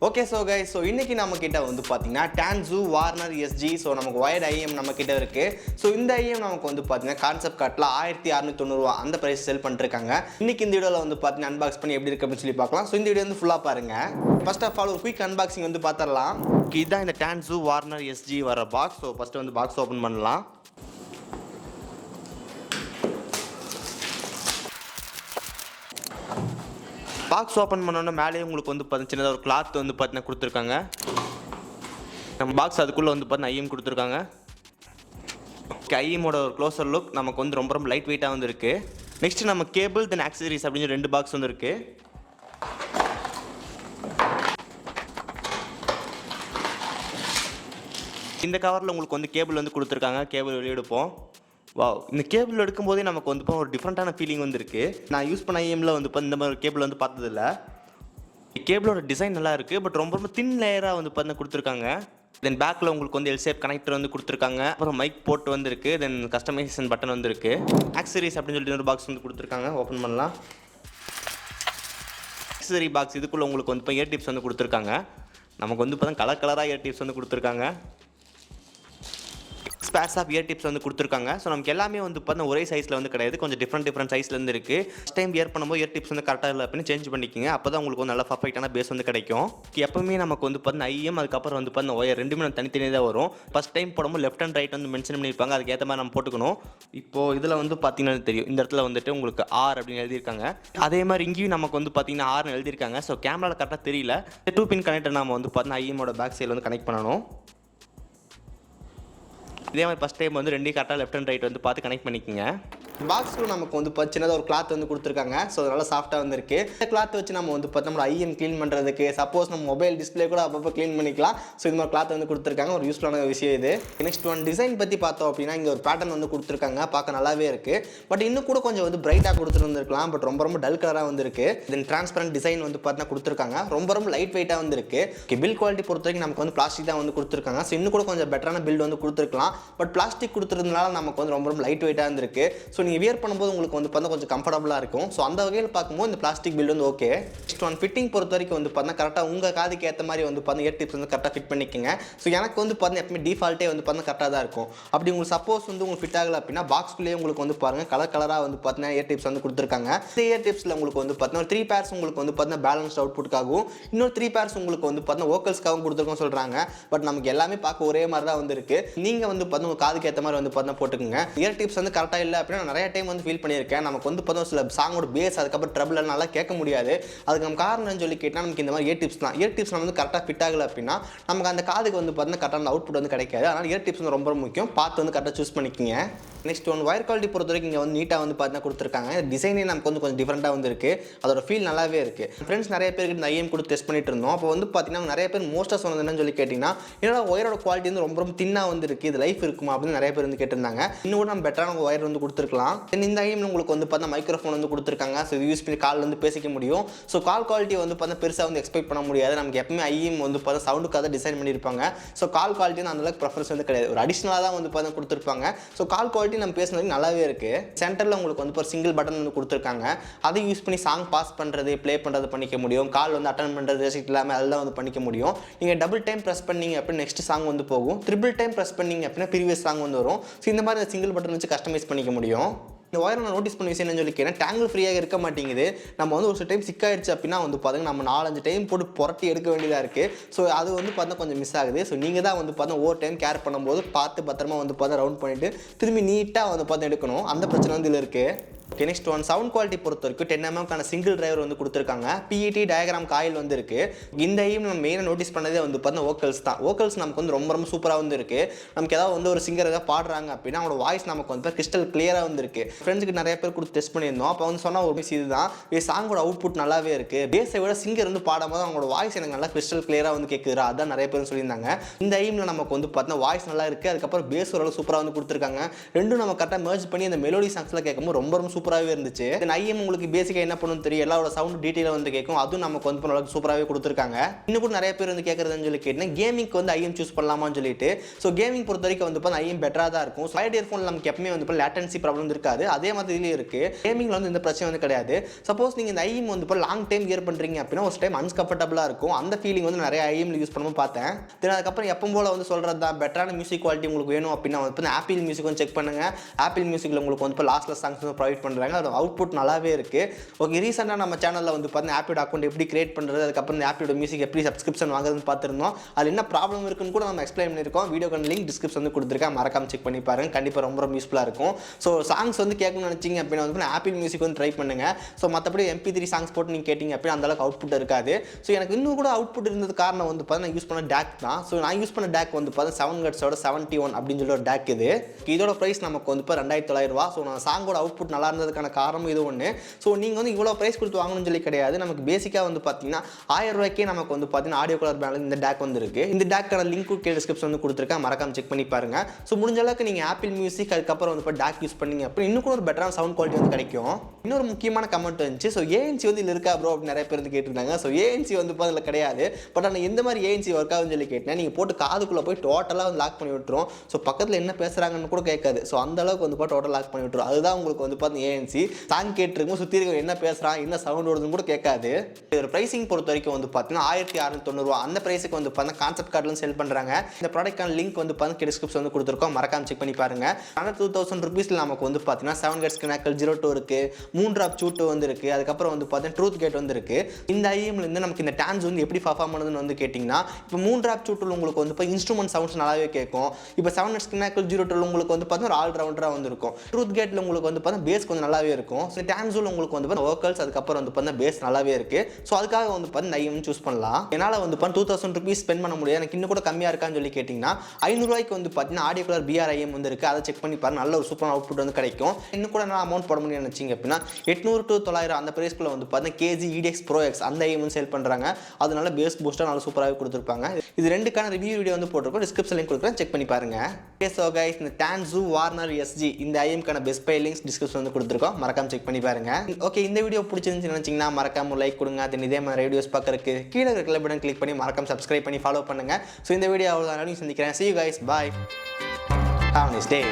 Okay so guys, so இன்றைக்கி நம்மக்கிட்ட வந்து பார்த்தீங்கன்னா டான்சூ வார்னர் எஸ்ஜி. ஸோ நமக்கு ஒயர்ட் ஐஎம் நம்மக்கிட்ட இருக்குது. ஸோ இந்த ஐஎம் நமக்கு வந்து பார்த்தீங்கன்னா கான்செப்ட் கார்ட்டில் 1690 அந்த ப்ரைஸ் செல் பண்ணிருக்காங்க. இன்றைக்கி இந்த வீடியோவில் வந்து பார்த்தீங்கன்னா அன்பாக்ஸ் பண்ணி எப்படி இருக்குது அப்படின்னு சொல்லி பார்க்கலாம். ஸோ இந்த வீடியோ வந்து ஃபுல்லாக பாருங்கள். ஃபர்ஸ்ட் ஆஃப் ஆல் ஒரு குயிக் அன்பாக்சிங் வந்து பார்த்துடலாம். இதுதான் இந்த டான்சூ வார்னர் எஸ்ஜி வர பாக்ஸ். ஸோ ஃபஸ்ட்டு வந்து பாக்ஸ் ஓப்பன் பண்ணலாம். பாக்ஸ் ஓப்பன் பண்ணோன்னா மேலே உங்களுக்கு வந்து பார்த்தீங்கன்னா சின்னதாக ஒரு கிளாத் வந்து பார்த்தீங்கன்னா கொடுத்துருக்காங்க. நம்ம பாக்ஸ் அதுக்குள்ளே வந்து பார்த்தீங்கன்னா ஐஎம் கொடுத்துருக்காங்க. ஐஎம்மோட ஒரு க்ளோசர் லுக் நமக்கு வந்து ரொம்ப லைட் வெயிட்டாக வந்து இருக்குது. நெக்ஸ்ட் நம்ம கேபிள் தென் ஆக்சசரிஸ் அப்படின்னு 2 பாக்ஸ் வந்து இருக்குது. இந்த கவரில் உங்களுக்கு வந்து கேபிள் வந்து கொடுத்துருக்காங்க. கேபிள் வெளியே எடுப்போம். வாவ், இந்த கேபிள் எடுக்கும்போதே நமக்கு வந்து ஒரு டிஃப்ரெண்ட்டான ஃபீலிங் வந்து இருக்குது. நான் யூஸ் பண்ண ஐஎம்மில் வந்து இந்த மாதிரி கேபிள் வந்து பார்த்ததில்ல. கேபிளோட டிசைன் நல்லா இருக்குது, பட் ரொம்ப தின் லேயராக வந்து பார்த்தீங்கன்னா கொடுத்துருக்காங்க. தென் பேக்கில் உங்களுக்கு வந்து எல் ஷேப் கனெக்டர் வந்து கொடுத்துருக்காங்க. அப்புறம் மைக் போர்ட் வந்து இருக்குது. தென் கஸ்டமைசேஷன் பட்டன் வந்து இருக்குது. ஆக்சசரிஸ் அப்படின்னு சொல்லிட்டு ஒரு பாக்ஸ் வந்து கொடுத்துருக்காங்க. ஓப்பன் பண்ணலாம். ஆக்சசரி பாக்ஸ் இதுக்குள்ளே உங்களுக்கு வந்து இப்போ இயர் டிப்ஸ் வந்து கொடுத்துருக்காங்க. நமக்கு வந்து இப்போ கலர் கலராக இயர் டிப்ஸ் வந்து கொடுத்துருக்காங்க. ஸ்பேர்ஸ் ஆஃப் இயர் டிப்ஸ் வந்து கொடுத்துருக்காங்க. ஸோ நமக்கு எல்லாமே வந்து பார்த்தீங்கன்னா ஒரே சைஸில் வந்து கிடையாது, கொஞ்சம் டிஃப்ரெண்ட் சைஸ்லேருந்து இருக்குது. ஃபஸ்ட் டைம் இயர் பண்ணும்போது இயர் டிப்ஸ் வந்து கரெக்டாக இல்லை அப்படின்னு சேஞ்ச் பண்ணிக்கிங்க. அப்போ தான் உங்களுக்கு வந்து நல்லா பர்ஃபெக்டான பேஸ் வந்து கிடைக்கும். எப்பவுமே நமக்கு வந்து பார்த்தீங்கன்னா ஐஎம் அதுக்கப்புறம் வந்து பார்த்தீங்கன்னா ஒயர் ரெண்டுமே தனித்தனியாக தான் வரும். ஃபஸ்ட் டைம் போடும்போது லெஃப்ட் அண்ட் ரைட் வந்து மென்ஷன் பண்ணியிருப்பாங்க. அதுக்கேற்ற மாதிரி நம்ம போட்டுக்கணும். இப்போது இதில் வந்து பார்த்தீங்கன்னா தெரியும், இந்த இடத்துல வந்துட்டு உங்களுக்கு ஆர் அப்படின்னு எழுதியிருக்காங்க. அதே மாதிரி இங்கேயும் நமக்கு வந்து பார்த்தீங்கன்னா ஆர்னு எழுதியிருக்காங்க. ஸோ கேமராவில் கரெக்டாக தெரியல. 2 பின் கனெக்டர் நம்ம வந்து பார்த்தீங்கன்னா ஐஎம்மோட பேக் சைடில் வந்து கனெக்ட் பண்ணணும். இதே மாதிரி ஃபஸ்ட் டைம் வந்து 2 கரெக்டாக லெஃப்ட் அண்ட் ரைட் வந்து பார்த்து கனெக்ட் பண்ணிக்கோங்க. பாக்ஸில் நமக்கு வந்து சின்னதாக ஒரு கிளாத் வந்து கொடுத்துருக்காங்க. ஸோ நல்லா சாஃப்ட்டாக வந்துருக்கு. இந்த கிளாத் வச்சு நம்ம வந்து நம்ம ஐஎம் க்ளீன் பண்ணுறதுக்கு, சப்போஸ் நம்ம மொபைல் டிஸ்பிளே கூட அப்பப்போ க்ளீன் பண்ணிக்கலாம். ஸோ இது மாதிரி கிளாத் வந்து கொடுத்துருக்காங்க. ஒரு யூஸ்ஃபுல்லான விஷயம் இது. நெக்ஸ்ட் ஒன் டிசைன் பற்றி பார்த்தோம் அப்படின்னா இங்கே ஒரு பேட்டர்ன் வந்து கொடுத்துருக்காங்க. பார்க்க நல்லாவே இருக்குது. பட் இன்னும் கூட கொஞ்சம் வந்து பிரைட்டாக கொடுத்துருந்துருக்கலாம். பட் ரொம்ப டல் கலராக வந்துருக்கு. தென் டிரான்ஸ்பரண்ட் டிசைன் வந்து பார்த்தீங்கன்னா கொடுத்துருக்காங்க. ரொம்ப லைட் வெயிட்டாக வந்துருக்கு. பில் குவாலிட்டி பொறுத்த வரைக்கும் நமக்கு வந்து பிளாஸ்டிக் தான் வந்து கொடுத்துருக்காங்க. ஸோ இன்னும் கூட கொஞ்சம் பெட்டரான பில்ட் வந்து கொடுத்துருக்கலாம். பட் பிளாஸ்டிக் கொடுத்துருந்தனால நமக்கு வந்து ரொம்ப லைட் வெயிட்டாக இருந்திருக்கு. ஸோ நீங்கள் வியர் பண்ணும்போது உங்களுக்கு வந்து பார்த்தா கொஞ்சம் கம்ஃபர்டபுளாக இருக்கும். ஸோ அந்த வகையில் பார்க்கும்போது இந்த பிளாஸ்டிக் பில்ட் வந்து ஓகே. நெக்ஸ்ட் ஒன் ஃபிட்டிங் பொறுத்த வரைக்கும் வந்து பார்த்தா கரெக்டாக உங்கள் காதுக்கு ஏற்ற மாதிரி வந்து பார்த்தா இயர் டிப்ஸ் வந்து கரெக்டாக ஃபிட் பண்ணிக்கோங்க. ஸோ எனக்கு வந்து பார்த்தா எப்பவுமே டிஃபால்ட்டே வந்து பார்த்தா கரெக்டாக தான் இருக்கும். அப்படி உங்களுக்கு சப்போஸ் வந்து உங்களுக்கு ஃபிட் ஆகலை அப்படின்னா பாக்ஸ்குள்ளேயே உங்களுக்கு வந்து பாருங்கள் கலராக வந்து பார்த்தீங்கன்னா இயர் டிப்ஸ் வந்து கொடுத்துருக்காங்க. இந்த இயர் டிப்ஸில் உங்களுக்கு வந்து பார்த்தீங்கன்னா 3 பேர்ஸ் உங்களுக்கு வந்து பார்த்தீங்கன்னா பேலன்ஸ்ட் அவுட்புட்காகவும், இன்னொரு 3 பேர்ஸ் உங்களுக்கு வந்து பார்த்தீங்கன்னா வோக்கல்ஸ்க்காகவும் கொடுத்துருக்கோம் சொல்கிறாங்க. பட் நமக்கு எல்லாமே பார்க்க ஒரே மாதிரி தான் வந்து இருக்குது. நீங்கள் வந்து பார்த்தீங்கன்னா உங்கள் காதுக்கு ஏற்ற மாதிரி வந்து பார்த்தீங்கன்னா போட்டுக்கோங்க. இயர் டிப்ஸ் வந்து கரெக்டாக இல்லை அப்படின்னா நான் நிறைய டைம் வந்து ஃபீல் பண்ணியிருக்கேன். நமக்கு வந்து சில சாங்கோட பேஸ் அதுக்கப்புறம் ட்ரபிள் நல்லா கேட்க முடியாது. அதுக்கு நம்ம காரணம் சொல்லி கேட்டால் நமக்கு இந்த மாதிரி இயர் டிப்ஸ் தான். இயர் டிப்ஸ் வந்து கரெக்டாக ஃபிட் ஆகலை அப்படின்னா நமக்கு அந்த காதுக்கு வந்து பார்த்தீங்கன்னா கரெக்டான அவுட்புட் வந்து கிடைக்காது. அதனால் இயர் டிப்ஸ் வந்து ரொம்ப முக்கியம். பார்த்து வந்து கரெக்டாக சூஸ் பண்ணிக்கோங்க. நெக்ஸ்ட் ஒன் ஒயர் குவாலிட்டி பொறுத்த வரைக்கும் இங்கே வந்து நீட்டாக வந்து பார்த்தீங்கன்னா கொடுத்துருக்காங்க. டிசைனே நமக்கு வந்து கொஞ்சம் டிஃப்ரெண்ட்டாக வந்து இருக்குது. அதோட ஃபீல் நல்லாவே இருக்குது. ஃப்ரெண்ட்ஸ் நிறைய பேருக்கு இந்த ஐஎம் கொடுத்து டெஸ்ட் பண்ணிட்டு இருந்தோம். அப்போ வந்து பார்த்தீங்கன்னா நிறைய பேர் மோஸ்ட்டாக சொன்னது என்னன்னு சொல்லி கேட்டிங்கன்னா என்னோட ஒயரோட குவாலிட்டி வந்து ரொம்ப தின்னாக வந்து இருக்குது, இது லைஃப் இருக்குமா அப்படின்னு நிறைய பேர் வந்து கேட்டிருந்தாங்க. இன்னும் கூட நம்ம பெட்டரான ஒயர் வந்து கொடுத்துருக்கலாம். இந்த ஐஎம் உங்களுக்கு வந்து பார்த்தா மைக்ரோஃபோன் வந்து கொடுத்துருக்காங்க. ஸோ யூஸ் பண்ணி கால் வந்து பேசிக்க முடியும். ஸோ கால் குவாலிட்டி வந்து பார்த்தா பெருசாக வந்து எக்ஸ்பெக்ட் பண்ண முடியாது. நமக்கு எப்பவுமே ஐஎம் வந்து பார்த்தா சவுண்டுக்காக டிசைன் பண்ணியிருப்பாங்க. ஸோ கால் குவாலிட்டி வந்து அந்தளவுக்கு ப்ரெஃபரன்ஸ் வந்து கிடையாது. ஒரு அடிஷனலாக தான் வந்து பார்த்தா கொடுத்துருப்பாங்க. ஸோ கால் குவாலிட்டி நம்ம பேசுனதுக்கு நல்லாவே இருக்குது. சென்டரில் உங்களுக்கு வந்து ஒரு சிங்கிள் பட்டன் வந்து கொடுத்துருக்காங்க. அதை யூஸ் பண்ணி சாங் பாஸ் பண்ணுறது, ப்ளே பண்ணுறது பண்ணிக்க முடியும். கால் வந்து அட்டன் பண்ணுறது ரெசிக்ட் இல்லாமல் அதெல்லாம் வந்து பண்ணிக்க முடியும். நீங்கள் டபுள் டைம் ப்ரெஸ் பண்ணீங்க அப்படின்னு நெக்ஸ்ட் சாங் வந்து போகும். ட்ரிபிள் டைம் ப்ரெஸ் பண்ணீங்க அப்படின்னா ப்ரீவியஸ் சாங் வந்து வரும். ஸோ இந்த மாதிரி சிங்கிள் பட்டன் வச்சு கஸ்டமைஸ் பண்ணிக்க முடியும். இந்த ஒயரை நான் நோட்டீஸ் பண்ண விஷயம் என்னன்னு சொல்லி கேட்டேன், டேங்கிள் ஃப்ரீயாக இருக்க மாட்டேங்குது. நம்ம வந்து ஒரு சில டைம் சிக்காயிடுச்சு அப்படின்னா வந்து பார்த்தீங்கன்னா நம்ம 4-5 டைம் போட்டு புரட்டி எடுக்க வேண்டியதாக இருக்குது. ஸோ அது வந்து பார்த்தா கொஞ்சம் மிஸ் ஆகுது. ஸோ நீங்கள் தான் வந்து பார்த்தா ஒவ்வொரு டைம் கேர் பண்ணும்போது பார்த்து பத்திரமா வந்து பார்த்தா ரவுண்ட் பண்ணிவிட்டு திரும்பி நீட்டாக வந்து பார்த்தா எடுக்கணும். அந்த பிரச்சனை வந்து இதில் இருக்குது. Okay, next one sound quality பொறுத்த வரைக்கும் 10mm சிங்கிள் டிரைவர் வந்து கொடுத்துருக்காங்க. பிஇடி டயக்ராம் காயில் வந்து இருக்குது. இந்த ஐஎம் நம்ம மெயினாக நோட்டீஸ் பண்ணதே வந்து பார்த்தா வோக்கல்ஸ் தான். வோக்கல்ஸ் நமக்கு வந்து ரொம்ப சூப்பராக வந்து இருக்குது. நமக்கு ஏதாவது வந்து ஒரு சிங்கர் ஏதாவது பாடுறாங்க அப்படின்னா அவங்களோட வாய்ஸ் நமக்கு வந்து கிறிஸ்டல் கிளியராக வந்து இருக்குது. ஃப்ரெண்ட்ஸுக்கு நிறைய பேர் கொடுத்து டெஸ்ட் பண்ணியிருந்தோம். அப்போ வந்து சொன்னால் ஒரு மிஸ் இதுதான், சாங்கோட அவுட்புட் நல்லாவே இருக்குது. பேஸை விட சிங்கர் வந்து பாடும்போது அவங்களோட வாய்ஸ் எனக்கு நல்லா கிறிஸ்டல் கிளியராக வந்து கேட்குறா, அதான் நிறைய பேர் சொல்லியிருந்தாங்க. இந்த ஐஎம்ல நமக்கு வந்து பார்த்தா வாய்ஸ் நல்லா இருக்குது. அதுக்கப்புறம் பேஸ் ஓரளவு சூப்பராக வந்து கொடுத்துருக்காங்க. ரெண்டும் நம்ம கரெக்டாக மெர்ஜ் பண்ணி அந்த மெலோடி சாங்ஸ்லாம் கேட்கும்போது ரொம்ப சூப்பராக சூப்பராகவே இருந்துச்சு. ஐஎம் உங்களுக்கு பேசிக்காக என்ன பண்ணணும் தெரியும், எல்லாரோட சவுண்ட் டீட்டெயிலாக வந்து கேட்கும். அதுவும் நமக்கு வந்து அளவுக்கு சூப்பராகவே கொடுத்துருக்காங்க. இன்னும் கூட நிறைய பேர் வந்து கேட்கறதுன்னு சொல்லி கேட்டேன், கேமிங்க்கு வந்து ஐஎம் சூஸ் பண்ணலாமான்னு சொல்லிட்டு. ஸோ கேமிங் பொறுத்த வரைக்கும் வந்து ஐஎம் பெட்டராக தான் இருக்கும். ஸ்லைட் இயர்ஃபோன் நமக்கு எப்பவுமே வந்து லேட்டன்சி ப்ராப்ளம் இருக்காது. அதே மாதிரி இதுலேயும் இருக்கு. கேமிங்ல வந்து இந்த பிரச்சனை வந்து கிடையாது. சப்போஸ் நீங்கள் இந்த ஐஎம் வந்து லாங் டைம் கியர் பண்ணுறீங்க அப்படின்னா ஒரு டைம் அன்கம்ஃபர்டபுளாக இருக்கும். அந்த ஃபீலிங் வந்து நிறைய ஐஎம்ல யூஸ் பண்ணும்போது பார்த்தேன். தென் அதுக்கப்புறம் எப்போ போல வந்து சொல்கிறது தான், பெட்டரான மியூசிக் குவாலிட்டி உங்களுக்கு வேணும் அப்படின்னா வந்து ஆப்பிள் மியூசிக் வந்து செக் பண்ணுங்க. ஆப்பிள் மியூசிக்கில் உங்களுக்கு வந்து லாஸ்ட்ல சாங்ஸ் வந்து ப்ரொவைட் பண்ணுறாங்க. அது அவுட்புட் நல்லாவே இருக்கு. ஓகே, ரீசெண்டாக நம்ம சேனலில் வந்து பார்த்தீங்கன்னா ஆப்பிள் அக்கௌண்ட் எப்படி கிரியேட் பண்ணுறது, அதுக்கப்புறம் இந்த ஆப்பிளோட மியூசிக் எப்படி சப்ஸ்கிரிப்ஷன் வாங்குறதுன்னு பார்த்துருந்தோம். அது என்ன ப்ராப்ளம் இருக்குன்னு கூட நம்ம எக்ஸ்பிளைன் பண்ணியிருக்கோம். வீடியோக்கான லிங்க் டிஸ்கிரிப்ஷன் வந்து கொடுத்துருக்கேன், மறக்காம செக் பண்ணி பாருங்க. கண்டிப்பாக ரொம்ப யூஸ்ஃபுல்லாக இருக்கும். ஸோ சாங்ஸ் வந்து கேட்கணும்னு நினச்சிங்க அப்படின்னா வந்து ஆப்பிள் மியூசிக் வந்து ட்ரை பண்ணுங்க. ஸோ மற்றபடி MP3 சாங்ஸ் போட்டு நீங்கள் கேட்டிங்க அப்படின்னா அந்தளவுக்கு அவுட்புட் இருக்காது. ஸோ எனக்கு இன்னும் கூட அவுட்புட் இருந்தது காரணம் வந்து பார்த்தீங்கன்னா யூஸ் பண்ண டேக் தான். ஸோ நான் யூஸ் பண்ண டேக் வந்து பார்த்தீங்கன்னா 7 ஹெர்ட்ஸோட 71 அப்படின்னு சொல்லி ஒரு டேக். இதோட ப்ரைஸ் நமக்கு வந்து இப்போ 2900 ரூபா. ஸோ நான் சாங்கோட அவுட்புட் நல்லா இருந்ததுக்கான காரணம் இது ஒன்று. ஸோ நீங்கள் வந்து இவ்வளோ ப்ரைஸ் கொடுத்து வாங்கணும்னு சொல்லி கிடையாது. நமக்கு பேசிக்காக வந்து பார்த்தீங்கன்னா 1000 ரூபாய்க்கே நமக்கு வந்து பார்த்தீங்கன்னா ஆடியோ கலர் பேனல் இந்த டேக் வந்து இருக்கு. இந்த டேக்கான லிங்க் டிஸ்கிரிப்ஷன் வந்து கொடுத்துருக்கேன், மறக்காம செக் பண்ணி பாருங்க. ஸோ முடிஞ்ச அளவுக்கு நீங்கள் ஆப்பிள் மியூசிக் அதுக்கப்புறம் வந்து இப்போ டேக் யூஸ் பண்ணீங்க அப்படி இன்னும் கூட ஒரு பெட்டரான சவுண்ட் குவாலிட்டி வந்து கிடைக்கும். இன்னொரு முக்கியமான கமெண்ட் வந்துச்சு, ஸோ ஏஎன்சி வந்து இதில் இருக்கா ப்ரோ அப்படின்னு நிறைய பேர் வந்து கேட்டிருந்தாங்க. ஸோ ஏஎன்சி வந்து அதில் கிடையாது. பட் ஆனால் எந்த மாதிரி ஏஎன்சி ஒர்க் ஆகுதுன்னு சொல்லி கேட்டேன். நீங்கள் போட்டு காதுக்குள்ளே போய் டோட்டலாக வந்து லாக் பண்ணி விட்டுரும். ஸோ பக்கத்தில் என்ன பேசுகிறாங்கன்னு கூட கேட்காது. ஸோ அந்த அளவுக்கு வந்து டோட்டல் லாக் பண்ணி விட்டுரும். அதுதான் உங்களுக்கு வந்து பார்த்தீங்கன்னா ஏஎன்சி. சாங் கேட்டுருக்கும், சுற்றி இருக்க என்ன பேசுகிறான் என்ன சவுண்ட் வருதுன்னு கூட கேட்காது. ஒரு ப்ரைசிங் பொறுத்த வரைக்கும் வந்து பார்த்தீங்கன்னா 1690 ரூபா அந்த ப்ரைஸுக்கு வந்து பார்த்தீங்கன்னா கான்செப்ட் கார்டில் செல் பண்ணுறாங்க. இந்த ப்ராடக்டான லிங்க் வந்து பார்த்தீங்கன்னா டிஸ்கிரிப்ஷன் வந்து கொடுத்துருக்கோம், மறக்காம செக் பண்ணி பாருங்க. ஆனால் 2000 ருபீஸில் நமக்கு வந்து பார்த்தீங்கன்னா 7 ஹெர்ட்ஸ் கினாக்கல் 02 இருக்கு, 3 ஆப் சூட்டு வந்து இருக்கு, அதுக்கப்புறம் வந்து பார்த்தீங்கன்னா ட்ரூத் கேட் வந்து இருக்கு. இந்த ஐஎம்லேருந்து நமக்கு இந்த டான்ஸ் வந்து எப்படி பர்ஃபார்ம் பண்ணுதுன்னு வந்து கேட்டிங்கன்னா, இப்போ 3 ஆப் சூட்டில் உங்களுக்கு வந்து இப்போ இன்ஸ்ட்ருமெண்ட் சவுண்ட்ஸ் நல்லாவே கேட்கும். இப்போ 7 ஹெர்ட்ஸ் கினாக்கல் 02 உங்களுக்கு வந்து பார்த்தீங்கன்னா ஒரு ஆல் ரவுண்டராக வந்து இருக்கும். ட்ரூத் கேட்டில் உங்களுக்கு வந்து பார்த்தீங்கன்னா பேஸ் கொஞ்சம் நல்லாவே இருக்கும். ஸோ டான்ஸில் உங்களுக்கு வந்து வோக்கல்ஸ் அதுக்கப்புறம் வந்து பார்த்தீங்கன்னா பேஸ் நல்லாவே இருக்கு. ஸோ அதுக்காக வந்து பார்த்தீங்கன்னா ஐஎம் சூஸ் பண்ணலாம். என்னால் வந்து 2000 ருபீஸ் ஸ்பெண்ட் பண்ண முடியாது, எனக்கு இன்னும் கூட கம்மியாக இருக்கான்னு சொல்லி கேட்டிங்கன்னா 500 ரூபாய்க்கு வந்து பார்த்தீங்கன்னா ஆடியோ கலர் BR IM வந்து இருக்குது. அதை செக் பண்ணி பாருங்க, நல்ல ஒரு சூப்பரான அவுட்புட் வந்து கிடைக்கும். இன்னும் கூட நான் அமௌண்ட் போட முடியும்னு நினச்சிங்க அப்படின்னா 800 to 900 அந்த பிரைஸ்க்குள்ள வந்து பார்த்தீங்கன்னா KG EDX Pro X அந்த ஐஎம் வந்து சேல் பண்ணுறாங்க. அதனால பேஸ் பூஸ்டர் நல்ல சூப்பராகவே கொடுத்துருப்பாங்க. இது ரெண்டுக்கான ரிவ்யூ வீடியோ வந்து போட்டிருக்கோம், டிஸ்கிரிப்ஷன் லிங்க் கொடுக்குறேன், செக் பண்ணி பாருங்க. ஸோ கைஸ், இந்த Tanzu Warner SG இந்த ஐஎம்க்கான பெஸ்ட் பை லிங்க்ஸ் டிஸ்கிரிப்ஷன் வந்து கொடுத்துருக்கோம், மறக்காம செக் பண்ணி பாருங்க. ஓகே, இந்த வீடியோ பிடிச்சிருந்துச்சு நினச்சிங்கன்னா மறக்காம லைக் கொடுங்க. அது இதே மாதிரி வீடியோஸ் பார்க்கறதுக்கு கீழே இருக்கிற பட்டன் கிளிக் பண்ணி மறக்காம சப்ஸ்கிரைப் பண்ணி ஃபாலோ பண்ணுங்க. ஸோ இந்த வீடியோ அவ்வளோதான், சந்திக்கிறேன். See you guys, bye, have a nice day.